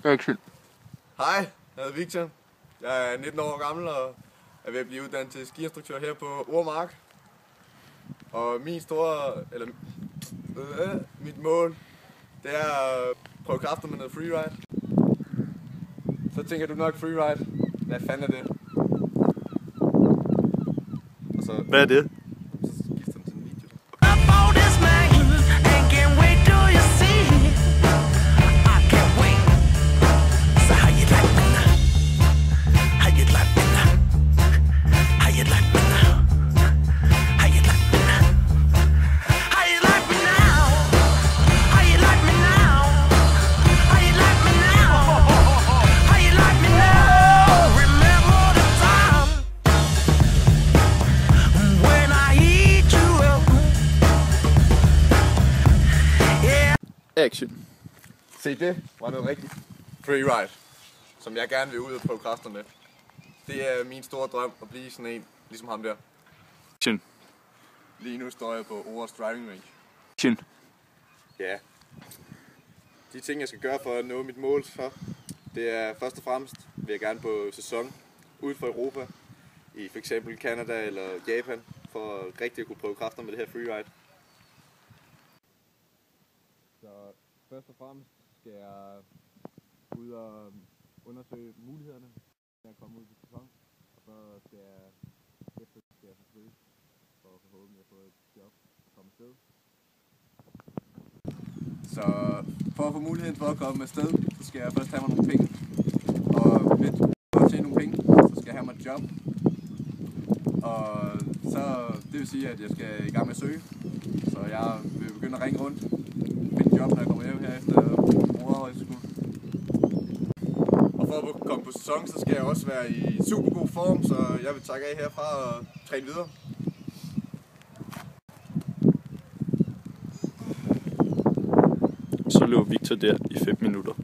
Action. Hej, jeg hedder Victor. Jeg er 19 år gammel og er ved at blive uddannet til skiinstruktør her på Ormark. Og mit mål, det er at prøve kræfter med noget freeride. Så tænker du nok freeride. Hvad fanden er det? Og så, hvad er det? Så skifter den til en video. Action. Se, det var noget rigtigt freeride, som jeg gerne vil ud og prøve kræfter med. Det er min store drøm at blive sådan en, ligesom ham der. Action. Lige nu står jeg på Oras driving range. Action. Ja. De ting, jeg skal gøre for at nå mit mål, det er først og fremmest, vil jeg gerne på sæson ude for Europa, i f.eks. Canada eller Japan, for rigtig at kunne prøve kræfter med det her freeride. Så først og fremmest skal jeg ud og undersøge mulighederne, når jeg kommer ud på sæson, og så skal jeg forsøge for forhåbentlig at få et job og komme afsted. Så for at få muligheden for at komme afsted, så skal jeg først have mig nogle penge, og for at tjene nogle penge, så skal jeg have mig et job. Og så det vil sige, at jeg skal i gang med at søge, så jeg vil begynde at ringe rundt, finde job, når jeg kommer hjem her efter Orahøjskole. Og for at komme på sæson, så skal jeg også være i super god form, så jeg vil takke af herfra og træne videre. Så lå Victor der i 5 minutter.